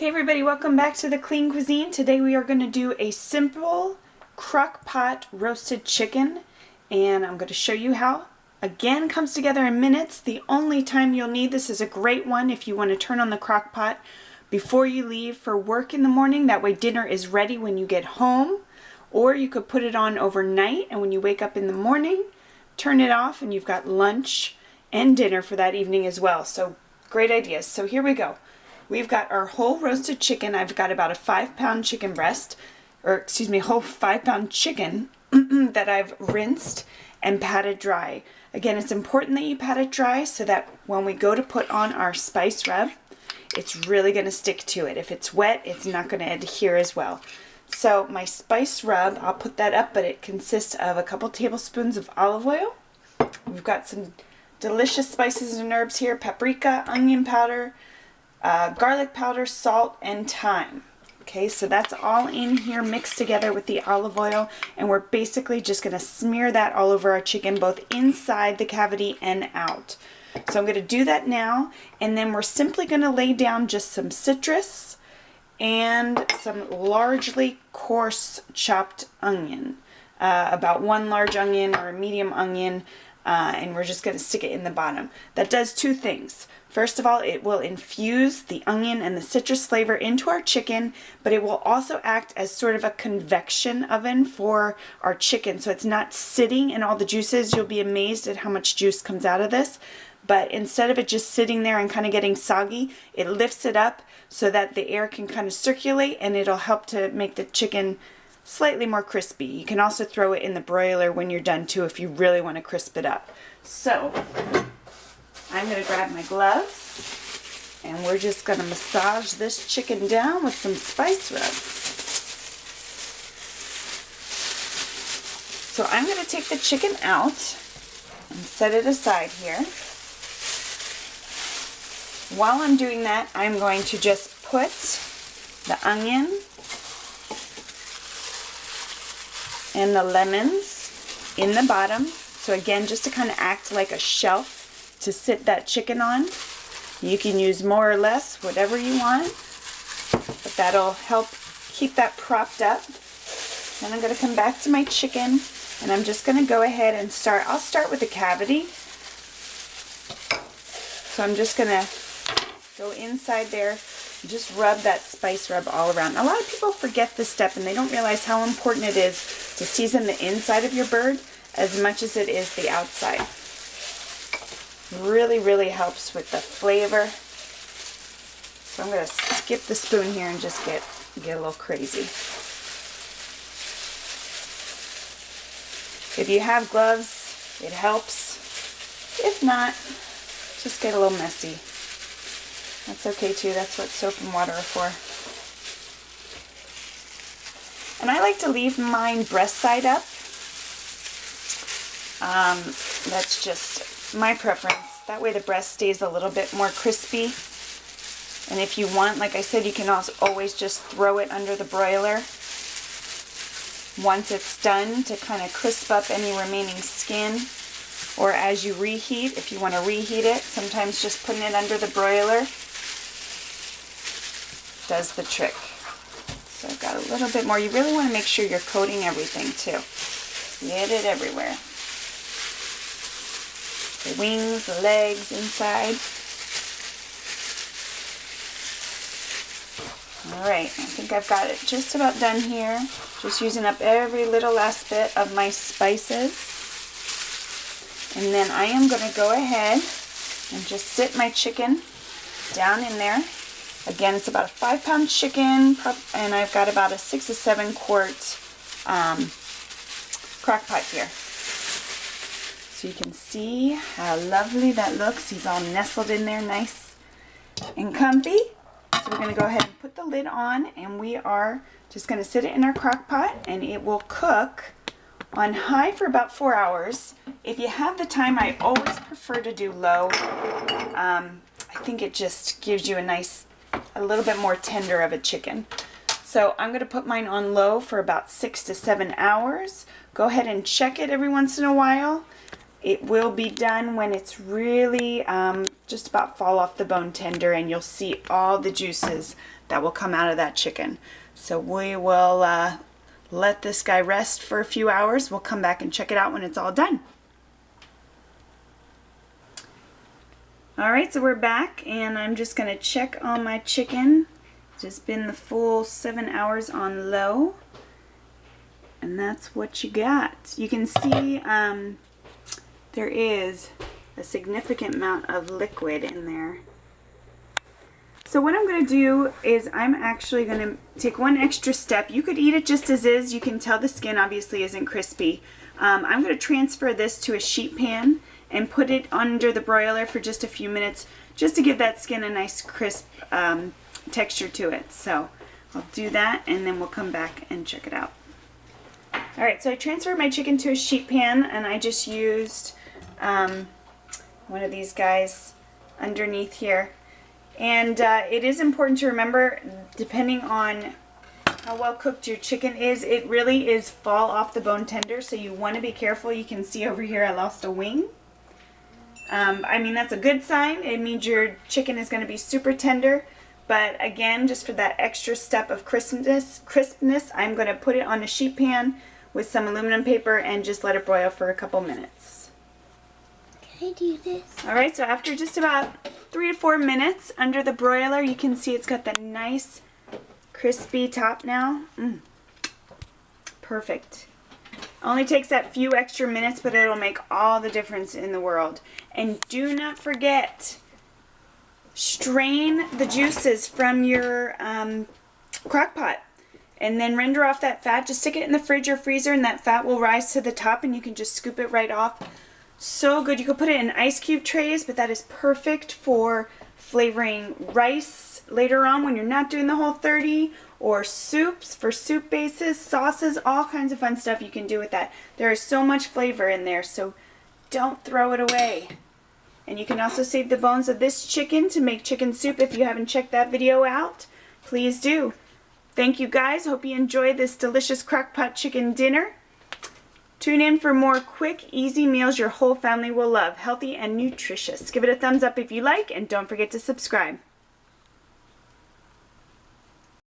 Okay everybody, welcome back to the Clean Cuisine. Today we are going to do a simple crock pot roasted chicken, and I'm going to show you how. Again, comes together in minutes. The only time you'll need this is a great one if you want to turn on the crock pot before you leave for work in the morning. That way dinner is ready when you get home, or you could put it on overnight and when you wake up in the morning, turn it off and you've got lunch and dinner for that evening as well. So great ideas. So here we go. We've got our whole roasted chicken. I've got about a 5-pound chicken breast, or excuse me, whole 5-pound chicken that I've rinsed and patted dry. Again, it's important that you pat it dry so that when we go to put on our spice rub, it's really going to stick to it. If it's wet, it's not going to adhere as well. So my spice rub, I'll put that up, but it consists of a couple tablespoons of olive oil. We've got some delicious spices and herbs here: paprika, onion powder, garlic powder, salt, and thyme. Okay, so that's all in here mixed together with the olive oil, and we're basically just going to smear that all over our chicken, both inside the cavity and out. So I'm going to do that now, and then we're simply going to lay down just some citrus and some largely coarse chopped onion, about 1 large onion or a medium onion, and we're just going to stick it in the bottom. That does 2 things. First of all, it will infuse the onion and the citrus flavor into our chicken, but it will also act as sort of a convection oven for our chicken, so it's not sitting in all the juices. You'll be amazed at how much juice comes out of this, but instead of it just sitting there and kind of getting soggy, it lifts it up so that the air can kind of circulate, and it'll help to make the chicken slightly more crispy. You can also throw it in the broiler when you're done too if you really want to crisp it up. So I'm going to grab my gloves, and we're just going to massage this chicken down with some spice rub. So I'm going to take the chicken out and set it aside here. While I'm doing that, I'm going to just put the onion and the lemons in the bottom. So again, just to kind of act like a shelf to sit that chicken on. You can use more or less, whatever you want, but that'll help keep that propped up. Then I'm going to come back to my chicken, and I'm just going to go ahead and I'll start with the cavity. So I'm just going to go inside there and just rub that spice rub all around. A lot of people forget this step, and they don't realize how important it is to season the inside of your bird as much as it is the outside. Really, really helps with the flavor. So I'm going to skip the spoon here and just get a little crazy. If you have gloves, it helps. If not, just get a little messy. That's okay too. That's what soap and water are for. And I like to leave mine breast side up. That's just my preference. That way the breast stays a little bit more crispy. And if you want, like I said, you can also always just throw it under the broiler once it's done to kind of crisp up any remaining skin. Or as you reheat, if you want to reheat it, sometimes just putting it under the broiler does the trick. So I've got a little bit more. You really want to make sure you're coating everything too. Get it everywhere. The wings, the legs inside. Alright, I think I've got it just about done here. Just using up every little last bit of my spices. And then I am going to go ahead and just sit my chicken down in there. Again, it's about a 5-pound chicken, and I've got about a 6 to 7 quart crock pot here. So you can see how lovely that looks. He's all nestled in there, nice and comfy. So we're going to go ahead and put the lid on, and we are just going to sit it in our crock pot, and it will cook on high for about 4 hours. If you have the time, I always prefer to do low. I think it just gives you a little bit more tender of a chicken. So I'm going to put mine on low for about 6 to 7 hours. Go ahead and check it every once in a while. It will be done when it's really just about fall off the bone tender, and you'll see all the juices that will come out of that chicken. So we will let this guy rest for a few hours. We'll come back and check it out when it's all done. Alright, so we're back, and I'm just going to check on my chicken. It's just been the full 7 hours on low. And that's what you got. You can see there is a significant amount of liquid in there. So what I'm going to do is I'm actually going to take one extra step. You could eat it just as is. You can tell the skin obviously isn't crispy. I'm going to transfer this to a sheet pan and put it under the broiler for just a few minutes just to give that skin a nice crisp texture to it. So I'll do that, and then we'll come back and check it out. Alright, so I transferred my chicken to a sheet pan, and I just used one of these guys underneath here. And it is important to remember, depending on how well cooked your chicken is, it really is fall off the bone tender, so you want to be careful. You can see over here I lost a wing. I mean, that's a good sign. It means your chicken is going to be super tender. But again, just for that extra step of crispness, I'm going to put it on a sheet pan with some aluminum paper and just let it broil for a couple minutes. Can I do this? Alright, so after just about 3 to 4 minutes under the broiler, you can see it's got that nice crispy top now. Perfect. Only takes that few extra minutes, but it'll make all the difference in the world. And do not forget, strain the juices from your crock pot and then render off that fat. Just stick it in the fridge or freezer, and that fat will rise to the top, and you can just scoop it right off. So good. You could put it in ice cube trays, but that is perfect for flavoring rice later on when you're not doing the Whole30, or soups for soup bases, sauces, all kinds of fun stuff you can do with that. There is so much flavor in there, so don't throw it away. And you can also save the bones of this chicken to make chicken soup. If you haven't checked that video out, please do. Thank you guys. Hope you enjoyed this delicious crock pot chicken dinner. Tune in for more quick, easy meals your whole family will love. Healthy and nutritious. Give it a thumbs up if you like, and don't forget to subscribe.